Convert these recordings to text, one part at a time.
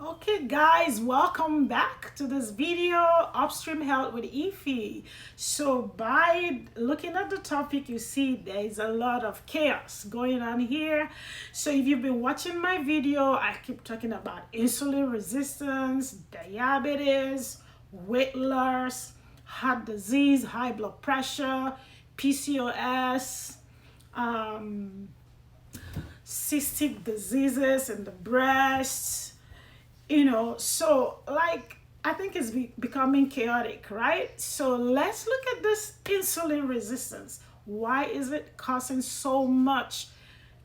Okay guys, welcome back to this video, Upstream Health with Ify. So by looking at the topic, you see there is a lot of chaos going on here. So if you've been watching my video, I keep talking about insulin resistance, diabetes, weight loss, heart disease, high blood pressure, PCOS, cystic diseases in the breast, so like I think it's becoming chaotic, right? So let's look at this insulin resistance. Why is it causing so much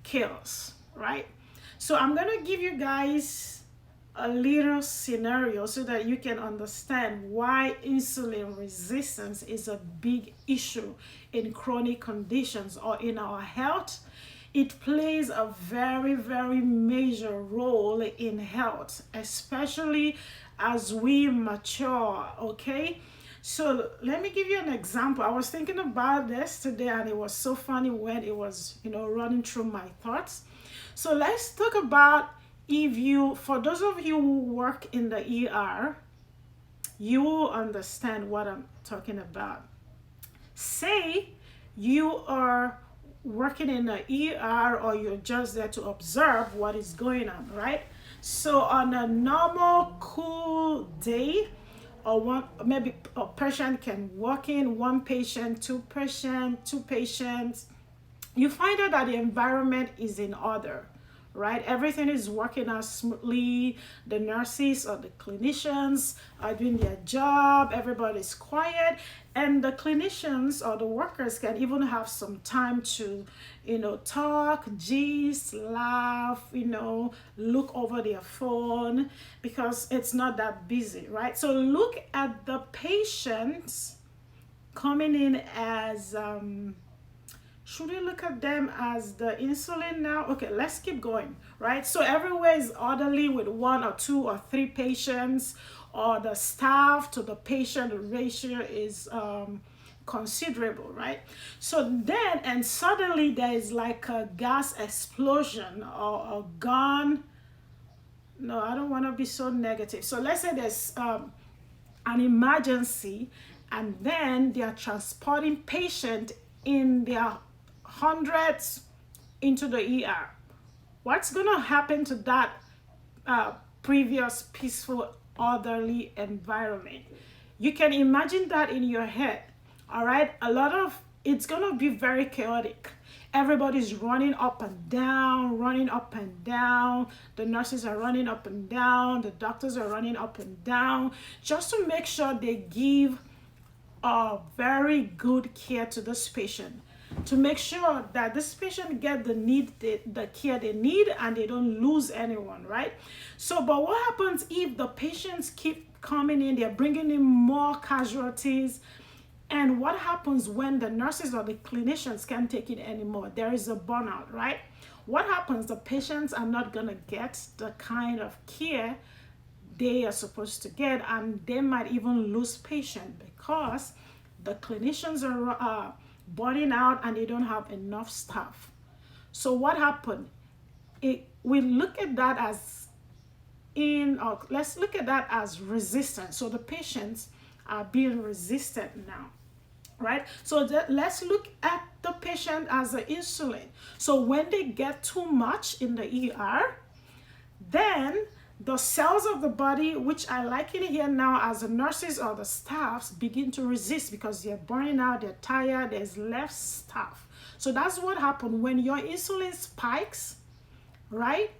chaos, right? So I'm gonna give you guys a little scenario so that you can understand why insulin resistance is a big issue in chronic conditions or in our health. It plays a very major role in health, especially as we mature. Okay, so let me give you an example. I was thinking about this today and it was so funny when it was running through my thoughts. So let's talk about, if you, for those of you who work in the ER, you will understand what I'm talking about. Say you are working in the ER or you're just there to observe what is going on, right? So on a normal cool day, or one, maybe a patient can walk in, one patient, two patients, you find out that the environment is in order, right? Everything is working out smoothly. The nurses or the clinicians are doing their job. Everybody's quiet. And the clinicians or the workers can even have some time to, talk, gist, laugh, look over their phone because it's not that busy, right? So look at the patients coming in as, should we look at them as the insulin now? Okay, let's keep going, right? So everywhere is orderly with one or two or three patients, or the staff to the patient ratio is considerable, right? So then, and suddenly there is like a gas explosion or a gun. No, I don't want to be so negative. So let's say there's an emergency, and then they are transporting patient in their hundreds into the ER. What's going to happen to that previous peaceful, orderly environment? You can imagine that in your head, all right? It's going to be very chaotic. Everybody's running up and down, running up and down. The nurses are running up and down. The doctors are running up and down just to make sure they give a very good care to this patient, to make sure that this patient get the care they need and they don't lose anyone, right? So, but what happens if the patients keep coming in, they're bringing in more casualties, and what happens when the nurses or the clinicians can't take it anymore? There is a burnout, right? What happens? The patients are not going to get the kind of care they are supposed to get, and they might even lose patient because the clinicians are burning out and they don't have enough staff. So what happened? We look at that as let's look at that as resistance. So the patients are being resistant now, right? So let's look at the patient as an insulin. So when they get too much in the ER, then the cells of the body, which I liken it here now as the nurses or the staffs, begin to resist because they're burning out, they're tired, there's less staff. So that's what happened when your insulin spikes, right?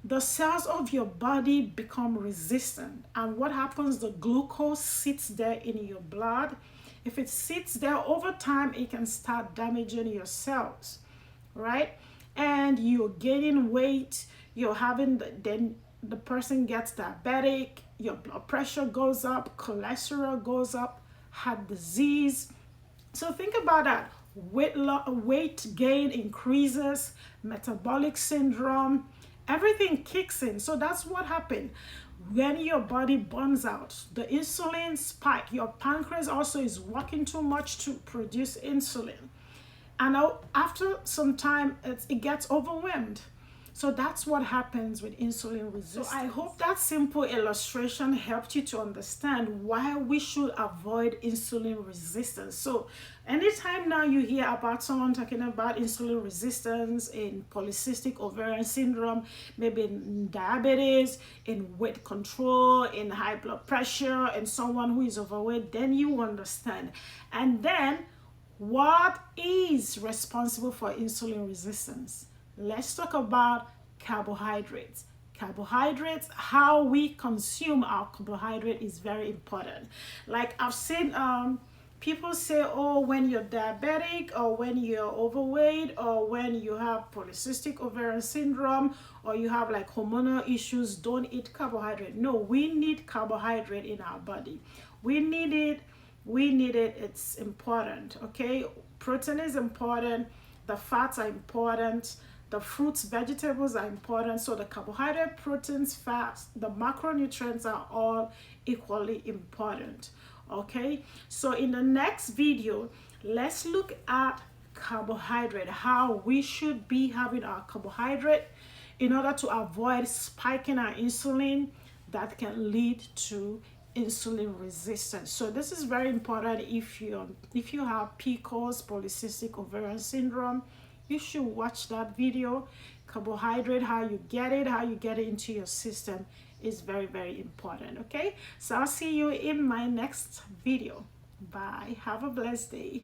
The cells of your body become resistant. And what happens? The glucose sits there in your blood. If it sits there over time, it can start damaging your cells, right? And you're gaining weight, you're having then the person gets diabetic, your blood pressure goes up, cholesterol goes up, heart disease. So think about that. Weight gain increases, metabolic syndrome, everything kicks in. So that's what happened when your body burns out. The insulin spike. Your pancreas also is working too much to produce insulin. And after some time, it gets overwhelmed. So that's what happens with insulin resistance. So I hope that simple illustration helped you to understand why we should avoid insulin resistance. So anytime now you hear about someone talking about insulin resistance in polycystic ovarian syndrome, maybe in diabetes, in weight control, in high blood pressure, and someone who is overweight, then you understand. And then what is responsible for insulin resistance? Let's talk about carbohydrates. Carbohydrates, how we consume our carbohydrate is very important. Like I've seen people say, oh, when you're diabetic or when you're overweight or when you have polycystic ovarian syndrome or you have like hormonal issues, don't eat carbohydrate. No, we need carbohydrate in our body. We need it. It's important. Okay, protein is important, the fats are important, the fruits, vegetables are important. So the carbohydrate, proteins, fats, the macronutrients are all equally important. Okay, so in the next video, let's look at carbohydrate, how we should be having our carbohydrate in order to avoid spiking our insulin that can lead to insulin resistance. So this is very important. If you have PCOS, polycystic ovarian syndrome, you should watch that video. Carbohydrate, how you get it into your system is very, very important. Okay, so I'll see you in my next video. Bye, have a blessed day.